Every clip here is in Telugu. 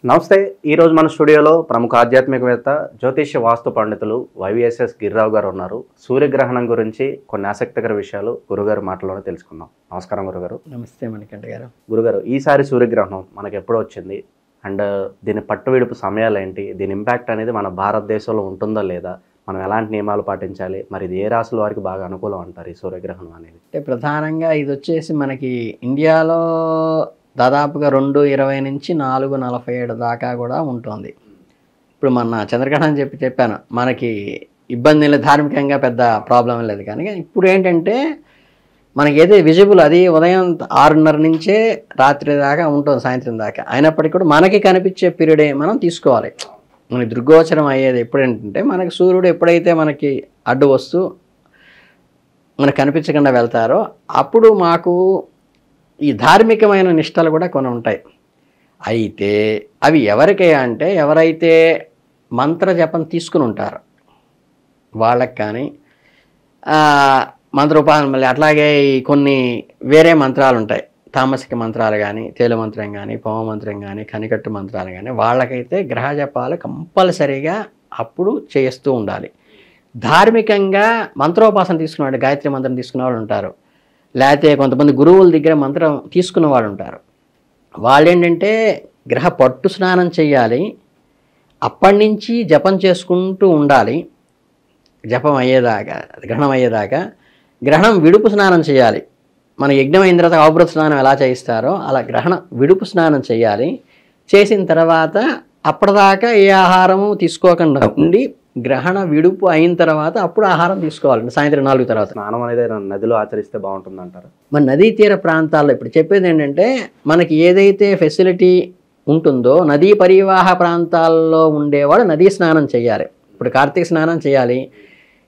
నమస్తే. ఈరోజు మన స్టూడియోలో ప్రముఖ ఆధ్యాత్మికవేత్త జ్యోతిష్య వాస్తు పండితులు వైవిఎస్ఎస్ గిరిరావు గారు ఉన్నారు. సూర్యగ్రహణం గురించి కొన్ని ఆసక్తికర విషయాలు గురుగారు మాటలోనే తెలుసుకుందాం. నమస్కారం గురుగారు. నమస్తే మణికంఠ గారు. గురుగారు, ఈసారి సూర్యగ్రహణం మనకు ఎప్పుడు వచ్చింది అండ్ దీని పట్టు విడుపు సమయాలు ఏంటి, దీని ఇంపాక్ట్ అనేది మన భారతదేశంలో ఉంటుందో లేదా, మనం ఎలాంటి నియమాలు పాటించాలి, మరి ఇది ఏ రాశుల వారికి బాగా అనుకూలం అంటారు ఈ సూర్యగ్రహణం అనేది? అంటే ప్రధానంగా ఇది వచ్చేసి మనకి ఇండియాలో దాదాపుగా 2:20 నుంచి 4:47 దాకా కూడా ఉంటుంది. ఇప్పుడు మన చంద్రగ్రహణం చెప్పాను, మనకి ఇబ్బంది లేదు, ధార్మికంగా పెద్ద ప్రాబ్లం లేదు. కానీ ఇప్పుడు ఏంటంటే మనకి ఏదో విజిబుల్ అది ఉదయం 6:30 నుంచే రాత్రి దాకా ఉంటుంది, సాయంత్రం దాకా. అయినప్పటికీ కూడా మనకి కనిపించే పీరియడే మనం తీసుకోవాలి. మనకి దృగ్గోచరం అయ్యేది ఎప్పుడేంటంటే మనకి సూర్యుడు ఎప్పుడైతే మనకి అడ్డు వస్తూ మనకు కనిపించకుండా వెళ్తారో అప్పుడు మాకు ఈ ధార్మికమైన నిష్టలు కూడా కొన్ని ఉంటాయి. అయితే అవి ఎవరికి అంటే ఎవరైతే మంత్ర జపం తీసుకుని ఉంటారో వాళ్ళకి కానీ మంత్రోపాసన, మళ్ళీ అట్లాగే కొన్ని వేరే మంత్రాలు ఉంటాయి, తామసిక మంత్రాలు కానీ, తేలు మంత్రం కానీ, పవ మంత్రం కానీ, కనికట్టు మంత్రాలు కానీ, వాళ్ళకైతే గ్రహ జపాలు కంపల్సరీగా అప్పుడు చేస్తూ ఉండాలి. ధార్మికంగా మంత్రోపాసన తీసుకునేవాడు, గాయత్రి మంత్రం తీసుకునే వాళ్ళు ఉంటారు, లేకపోతే కొంతమంది గురువుల దగ్గర మంత్రం తీసుకున్న వాళ్ళు ఉంటారు. వాళ్ళు ఏంటంటే గ్రహ పట్టు స్నానం చేయాలి, అప్పటి నుంచి జపం చేసుకుంటూ ఉండాలి. జపం అయ్యేదాకా, గ్రహణం అయ్యేదాకా. గ్రహణం విడుపు స్నానం చేయాలి. మన యజ్ఞం అయిన తర్వాత అవభృత స్నానం ఎలా చేయిస్తారో అలా గ్రహణ విడుపు స్నానం చేయాలి. చేసిన తర్వాత అప్పటిదాకా ఏ ఆహారము తీసుకోకుండా ఉండి గ్రహణ విడుపు అయిన తర్వాత అప్పుడు ఆహారం తీసుకోవాలండి, సాయంత్రం 4 తర్వాత. స్నానం అనేది నదిలో ఆచరిస్తే బాగుంటుంది అంటారు. మన నదీ తీర ప్రాంతాల్లో ఇప్పుడు చెప్పేది ఏంటంటే మనకి ఏదైతే ఫెసిలిటీ ఉంటుందో నదీ పరివాహ ప్రాంతాల్లో ఉండేవాడు నదీ స్నానం చేయాలి. ఇప్పుడు కార్తీక స్నానం చేయాలి.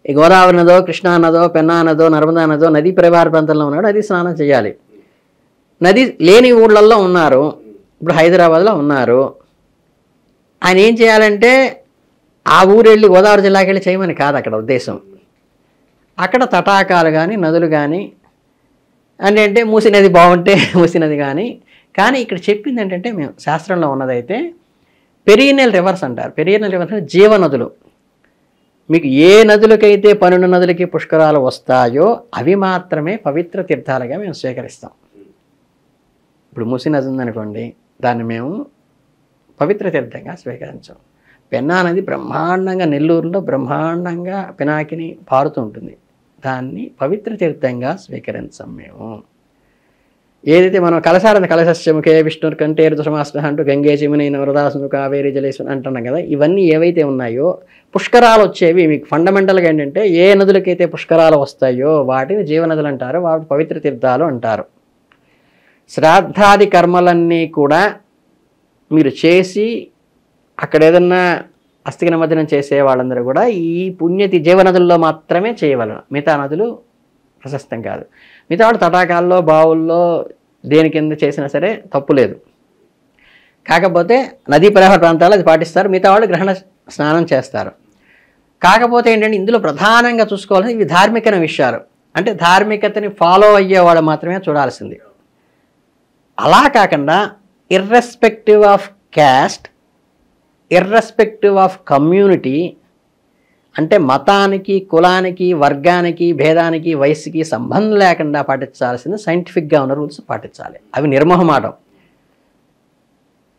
ఈ గోదావరి నదో, కృష్ణా నదో, పెన్నా నదో, నర్మదా నదో నదీ పరివాహ ప్రాంతంలో ఉన్నాడు, నదీ స్నానం చేయాలి. నది లేని ఊళ్ళల్లో ఉన్నారు, ఇప్పుడు హైదరాబాద్లో ఉన్నారు, ఆయన ఏం చేయాలంటే ఆ ఊరు వెళ్ళి గోదావరి జిల్లాకి వెళ్ళి చేయమని కాదు అక్కడ ఉద్దేశం. అక్కడ తటాకాలు కానీ, నదులు కానీ, అంటే మూసీ నది బాగుంటే మూసీ నది కానీ ఇక్కడ చెప్పింది ఏంటంటే మేము శాస్త్రంలో ఉన్నదైతే పెరియనల్ రివర్స్ అంటారు. పెరియనల్ రివర్స్ అంటే జీవనదులు. మీకు ఏ నదులకైతే 12 నదులకి పుష్కరాలు వస్తాయో అవి మాత్రమే పవిత్ర తీర్థాలుగా మేము స్వీకరిస్తాం. ఇప్పుడు మూసీ నది ఉందనుకోండి, దాన్ని మేము పవిత్ర తీర్థంగా స్వీకరించాం. పెన్నా నది బ్రహ్మాండంగా నెల్లూరులో బ్రహ్మాండంగా పినాకిని పారుతూ ఉంటుంది, దాన్ని పవిత్ర తీర్థంగా స్వీకరించాం మేము. ఏదైతే మనం కలశాలను కలశస్యముఖే విష్ణుర్ కంటే ఋతుసమాస్త అంటూ గంగే చిముని వరదాసును కావేరి జలేశ్వరి అంటున్నాం కదా, ఇవన్నీ ఏవైతే ఉన్నాయో పుష్కరాలు వచ్చేవి మీకు ఫండమెంటల్గా ఏంటంటే ఏ నదులకైతే పుష్కరాలు వస్తాయో వాటిని జీవనదులు అంటారు, వాటి పవిత్ర తీర్థాలు అంటారు. శ్రాద్ధాది కర్మలన్నీ కూడా మీరు చేసి అక్కడ ఏదన్నా అస్థిక నిమజ్జనం చేసే వాళ్ళందరూ కూడా ఈ పుణ్యతి జీవనదుల్లో మాత్రమే చేయవలను, మిగతా నదులు ప్రశస్తం కాదు. మిగతా వాళ్ళు తటాకాల్లో, బావుల్లో, దేని కింద చేసినా సరే తప్పు లేదు. కాకపోతే నదీ పరివాహ ప్రాంతాల్లో అది పాటిస్తారు, మిగతా వాళ్ళు గ్రహణ స్నానం చేస్తారు. కాకపోతే ఏంటంటే ఇందులో ప్రధానంగా చూసుకోవాల్సింది ఇవి ధార్మిక విషయాలు, అంటే ధార్మికతని ఫాలో అయ్యేవాళ్ళు మాత్రమే చూడాల్సింది. అలా కాకుండా irrespective of caste, irrespective of community, అంటే మతానికి, కులానికి, వర్గానికి, భేదానికి, వయస్సుకి సంబంధం లేకుండా పాటించాల్సింది సైంటిఫిక్గా ఉన్న రూల్స్ పాటించాలి. అవి నిర్మోహమాటం.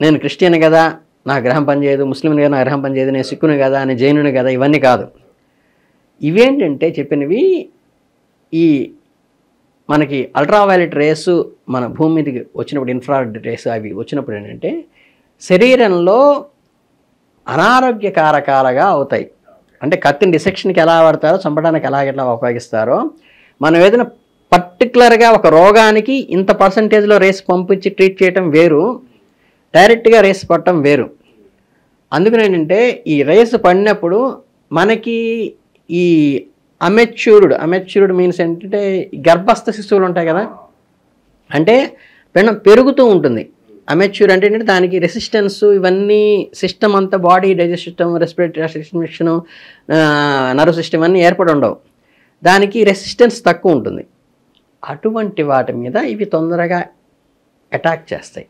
నేను క్రిస్టియన్ కదా నా గ్రహం పనిచేయదు, ముస్లింని కదా నా గ్రహం పనిచేయదు, నేను సిక్కుని కదా, నేను జైనుని కదా, ఇవన్నీ కాదు. ఇవేంటంటే చెప్పినవి ఈ మనకి అల్ట్రావైలెట్ రేసు మన భూమి మీదకి వచ్చినప్పుడు, ఇన్ఫ్రారెడ్ రేసు అవి వచ్చినప్పుడు ఏంటంటే శరీరంలో అనారోగ్యకారకాలుగా అవుతాయి. అంటే కత్తిని డిసెక్షన్కి ఎలా వాడతారో, చంపడానికి ఎట్లా ఉపయోగిస్తారో, మనం ఏదైనా పర్టికులర్గా ఒక రోగానికి ఇంత పర్సంటేజ్లో రేస్ పంపించి ట్రీట్ చేయటం వేరు, డైరెక్ట్గా రేస్ పడటం వేరు. అందుకని ఏంటంటే ఈ రేసు పడినప్పుడు మనకి ఈ అమెచ్యూర్డ్ మీన్స్ ఏంటంటే గర్భస్థ శిశువులు ఉంటాయి కదా, అంటే పిండం పెరుగుతూ ఉంటుంది. అమెచ్యూర్ అంటే ఏంటంటే దానికి రెసిస్టెన్స్, ఇవన్నీ సిస్టమ్ అంతా, body digest system, respiratory system, nerve system అన్నీ ఏర్పడి ఉండవు, దానికి రెసిస్టెన్స్ తక్కువ ఉంటుంది. అటువంటి వాటి మీద ఇవి తొందరగా అటాక్ చేస్తాయి.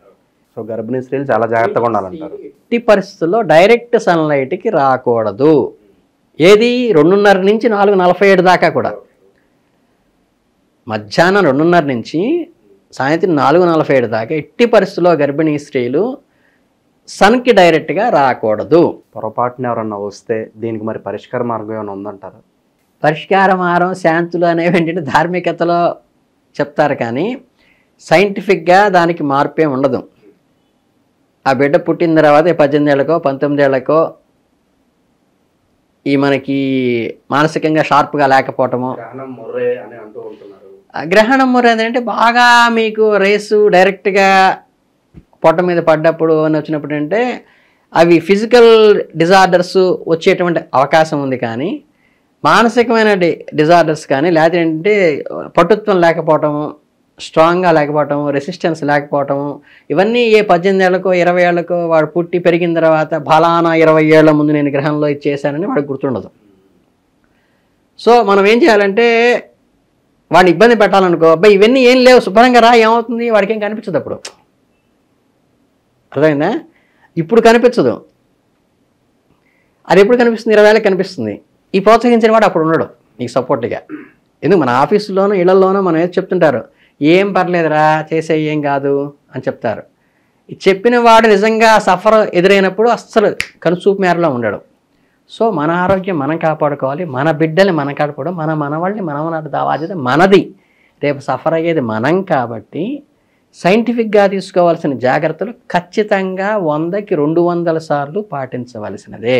సో గర్భిణీ స్త్రీలు చాలా జాగ్రత్తగా ఉండాలంటారు. ఎట్టి పరిస్థితుల్లో డైరెక్ట్ సన్లైట్కి రాకూడదు. ఏది 2:30 నుంచి 4:47 దాకా కూడా. మధ్యాహ్నం 2:30 నుంచి సాయంత్రం 4:47 దాకా ఎట్టి పరిస్థితుల్లో గర్భిణీ స్త్రీలు సన్కి డైరెక్ట్గా రాకూడదు. పొరపాటున ఎవరన్నా వస్తే దీనికి మరి పరిష్కార మార్గం ఏమైనా ఉందంటారు? పరిష్కార మార్గం శాంతులు అనేవి ఏంటంటే ధార్మికతలో చెప్తారు, కానీ సైంటిఫిక్గా దానికి మార్పే ఉండదు. ఆ బిడ్డ పుట్టిన తర్వాత 18 ఏళ్ళకో 19 ఏళ్ళకో ఈ మనకి మానసికంగా షార్ప్గా లేకపోవటము, గ్రహణం ముర్రే అంటే బాగా మీకు రేసు డైరెక్ట్గా పొట్ట మీద పడ్డప్పుడు అని వచ్చినప్పుడు అంటే అవి ఫిజికల్ డిజార్డర్స్ వచ్చేటువంటి అవకాశం ఉంది, కానీ మానసికమైన డిజార్డర్స్ కానీ లేదంటే పటుత్వం లేకపోవటము, స్ట్రాంగ్గా లేకపోవటము, రెసిస్టెన్స్ లేకపోవటము, ఇవన్నీ ఏ 18 ఏళ్ళకో 20 ఏళ్ళకో వాడు పుట్టి పెరిగిన తర్వాత ఫలానా 20 ఏళ్ల ముందు నేను గ్రహంలో ఇది చేశానని వాడికి గుర్తుండదు. సో మనం ఏం చేయాలంటే వాడిని ఇబ్బంది పెట్టాలనుకో, అబ్బాయి ఇవన్నీ ఏం లేవు శుభ్రంగా రా, ఏమవుతుంది, వాడికి ఏం కనిపించదు. అప్పుడు అర్థమైందా? ఇప్పుడు కనిపించదు, అది ఎప్పుడు కనిపిస్తుంది? 20 ఏళ్ళకి కనిపిస్తుంది. ఈ ప్రోత్సహించిన వాడు అప్పుడు ఉన్నాడు నీకు సపోర్ట్గా. ఎందుకు మన ఆఫీసులోనూ ఇళ్లలోనూ మనం ఏది చెప్తుంటారు, ఏం పర్లేదురా చేసే ఏం కాదు అని చెప్తారు. చెప్పిన వాడు నిజంగా సఫర్ ఎదురైనప్పుడు అస్సలు కనుచూపు మేరలో ఉండడు. సో మన ఆరోగ్యం మనం కాపాడుకోవాలి, మన బిడ్డల్ని మనం కాపాడుకోవడం, మన మనవాళ్ళని మనం బాధ్యత మనది. రేపు సఫర్ అయ్యేది మనం కాబట్టి సైంటిఫిక్గా తీసుకోవాల్సిన జాగ్రత్తలు ఖచ్చితంగా 100కి 200 సార్లు పాటించవలసినదే.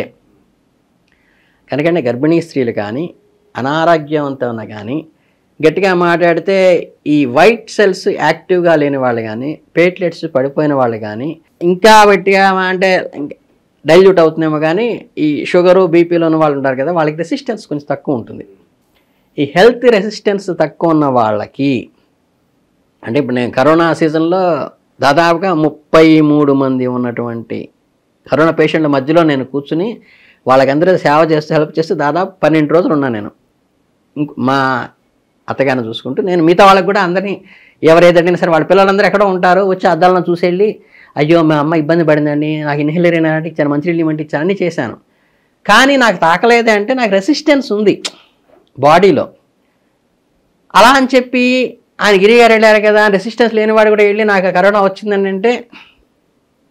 కనుకంటే గర్భిణీ స్త్రీలు కానీ అనారోగ్యవంతమైన కానీ గట్టిగా మాట్లాడితే ఈ వైట్ సెల్స్ యాక్టివ్గా లేని వాళ్ళు కానీ ప్లేట్లెట్స్ పడిపోయిన వాళ్ళు కానీ ఇంకా గట్టిగా అంటే డైల్యూట్ అవుతుందేమో కానీ ఈ షుగరు బీపీలో ఉన్న వాళ్ళు ఉంటారు కదా, వాళ్ళకి రెసిస్టెన్స్ కొంచెం తక్కువ ఉంటుంది. ఈ హెల్త్ రెసిస్టెన్స్ తక్కువ ఉన్న వాళ్ళకి అంటే ఇప్పుడు నేను కరోనా సీజన్లో దాదాపుగా 33 మంది ఉన్నటువంటి కరోనా పేషెంట్ల మధ్యలో నేను కూర్చుని వాళ్ళకందరూ సేవ చేస్తూ హెల్ప్ చేస్తూ దాదాపు 12 రోజులు ఉన్నాను నేను. మా అత్తగారిని చూసుకుంటూ నేను మిగతా వాళ్ళకి కూడా అందరినీ ఎవరేదైనా సరే వాళ్ళ పిల్లలందరూ ఎక్కడో ఉంటారు, వచ్చి అద్దాలను చూసేళ్ళి అయ్యో మా అమ్మ ఇబ్బంది పడిందండి, నాకు ఇన్హేలర్ అయినా ఇచ్చాను, మంచినీళ్ళు ఇవ్వండి ఇచ్చాను, అన్నీ చేశాను. కానీ నాకు తాకలేదే అంటే నాకు రెసిస్టెన్స్ ఉంది బాడీలో. అలా అని చెప్పి ఆయన గిరి గారు వెళ్ళారు కదా, రెసిస్టెన్స్ లేనివాడు కూడా వెళ్ళి నాకు కరోనా వచ్చిందని అంటే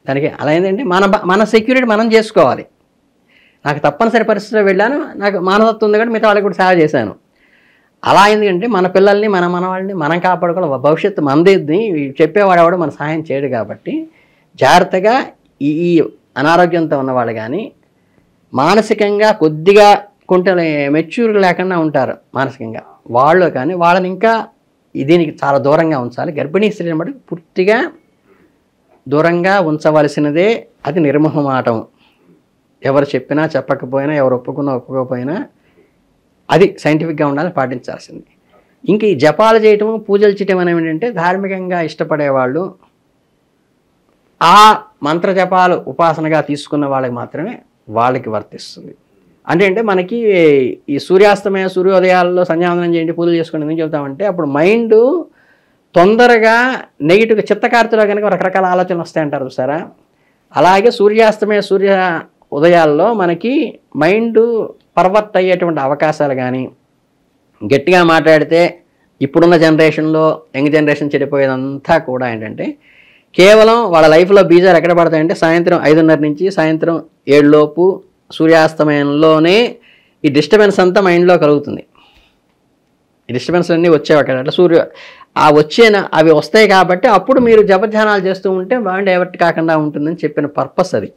దానికి అలా ఏంటంటే మన సెక్యూరిటీ మనం చేసుకోవాలి. నాకు తప్పనిసరి పరిస్థితిలో వెళ్ళాను, నాకు మానవత్వం ఉంది కాబట్టి మిగతా వాళ్ళకి కూడా సేవ చేశాను. అలా ఎందుకంటే మన పిల్లల్ని మన వాళ్ళని మనం కాపాడుకోవాలి, భవిష్యత్తు మనదేది చెప్పేవాడేవాడు మన సహాయం చేయడు. కాబట్టి జాగ్రత్తగా ఈ అనారోగ్యంతో ఉన్నవాళ్ళు కానీ మానసికంగా కొద్దిగా కొంచెం మెచ్యూర్ లేకుండా ఉంటారు మానసికంగా వాళ్ళు కానీ వాళ్ళని ఇంకా దీనికి చాలా దూరంగా ఉంచాలి. గర్భిణీ స్త్రీని బట్టి పూర్తిగా దూరంగా ఉంచవలసినదే. అది నిర్మోహమాటం. ఎవరు చెప్పినా చెప్పకపోయినా, ఎవరు ఒప్పుకున్నా ఒప్పుకోకపోయినా అది సైంటిఫిక్గా ఉండాలని పాటించాల్సింది. ఇంక ఈ జపాలు చేయటము పూజలు చేయటం అనేవి ఏంటంటే ధార్మికంగా ఇష్టపడేవాళ్ళు ఆ మంత్ర జపాలు ఉపాసనగా తీసుకున్న వాళ్ళకి మాత్రమే వాళ్ళకి వర్తిస్తుంది. అంటే మనకి ఈ సూర్యాస్తమయ సూర్యోదయాల్లో సంధ్యావందనం చేయండి పూజలు చేసుకోండి ఎందుకు చెబుతామంటే అప్పుడు మైండ్ తొందరగా నెగిటివ్ చిత్తకార్తిలో కనుక రకరకాల ఆలోచనలు వస్తాయంటారు చూసారా. అలాగే సూర్యాస్తమయ సూర్య ఉదయాల్లో మనకి మైండ్ పర్వర్ట్ అయ్యేటువంటి అవకాశాలు కానీ గట్టిగా మాట్లాడితే ఇప్పుడున్న జనరేషన్లో యంగ్ జనరేషన్ చెడిపోయేదంతా కూడా ఏంటంటే కేవలం వాళ్ళ లైఫ్లో బీజాలు ఎక్కడ పడతాయంటే సాయంత్రం 5:30 నుంచి సాయంత్రం 7 లోపు సూర్యాస్తమయంలోనే ఈ డిస్టర్బెన్స్ అంతా మైండ్లో కలుగుతుంది. ఈ డిస్టర్బెన్స్ అన్నీ వచ్చేవి అక్కడ అట్లా అవి వస్తాయి కాబట్టి అప్పుడు మీరు జపధ్యానాలు చేస్తూ ఉంటే మైండ్ డైవర్ట్ కాకుండా ఉంటుందని చెప్పిన పర్పస్ అది.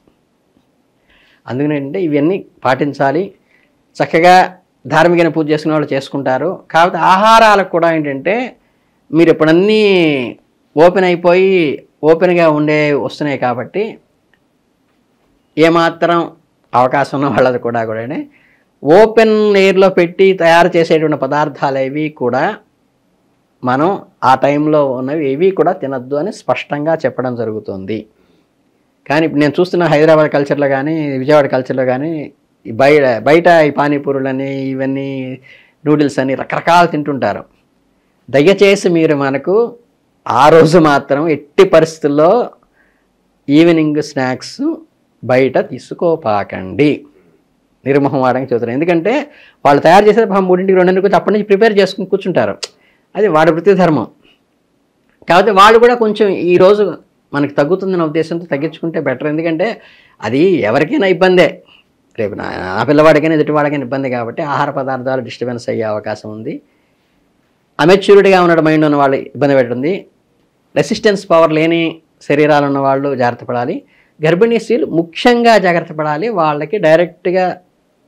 అందుకనంటే ఇవన్నీ పాటించాలి. చక్కగా ధార్మికమైన పూజ చేసుకునే వాళ్ళు చేసుకుంటారు. కాకపోతే ఆహారాలకు కూడా ఏంటంటే మీరు ఇప్పుడన్నీ ఓపెన్గా వస్తున్నాయి కాబట్టి ఏమాత్రం అవకాశం ఉన్న వాళ్ళది కూడా ఓపెన్ ఎయిర్లో పెట్టి తయారు చేసేటువంటి పదార్థాలు ఏవి కూడా మనం ఆ టైంలో ఉన్నవి ఏవి కూడా తినద్దు అని స్పష్టంగా చెప్పడం జరుగుతుంది. కానీ ఇప్పుడు నేను చూస్తున్న హైదరాబాద్ కల్చర్లో కానీ విజయవాడ కల్చర్లో కానీ బయట ఈ పానీపూరులని ఇవన్నీ నూడిల్స్ అని రకరకాలు తింటుంటారు. దయచేసి మీరు మనకు ఆ రోజు మాత్రం ఎట్టి పరిస్థితుల్లో ఈవినింగ్ స్నాక్స్ బయట తీసుకోపాకండి, నిర్మోహమాటంగా చెబుతారు. ఎందుకంటే వాళ్ళు తయారు చేసే 3ంటికి 2ంటికి అప్పటి నుంచి ప్రిపేర్ చేసుకుని కూర్చుంటారు. అది వాడి వృత్తి ధర్మం. కాకపోతే వాళ్ళు కూడా కొంచెం ఈరోజు మనకి తగ్గుతుందన్న ఉద్దేశంతో తగ్గించుకుంటే బెటర్. ఎందుకంటే అది ఎవరికైనా ఇబ్బందే, రేపు నా పిల్లవాడికైనా ఎదుటివాడికైనా ఇబ్బంది. కాబట్టి ఆహార పదార్థాలు డిస్టర్బెన్స్ అయ్యే అవకాశం ఉంది. అమెచ్యూరిటీగా ఉన్న మైండ్ ఉన్న వాళ్ళు ఇబ్బంది పెడుతుంది. రెసిస్టెన్స్ పవర్ లేని శరీరాలు ఉన్న వాళ్ళు జాగ్రత్త పడాలి. గర్భిణీ స్త్రీలు ముఖ్యంగా జాగ్రత్త పడాలి. వాళ్ళకి డైరెక్ట్గా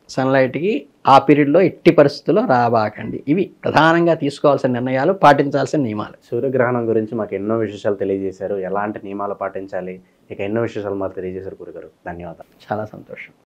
సన్లైట్కి ఆ పీరియడ్లో ఎట్టి పరిస్థితుల్లో రాబాకండి. ఇవి ప్రధానంగా తీసుకోవాల్సిన నిర్ణయాలు, పాటించాల్సిన నియమాలు. సూర్యగ్రహణం గురించి మాకు ఎన్నో విశేషాలు తెలియజేశారు. ఎలాంటి నియమాలు పాటించాలి, ఇక ఎన్నో విశేషాలు మాకు తెలియజేశారు గురుగారు. ధన్యవాదాలు. చాలా సంతోషం.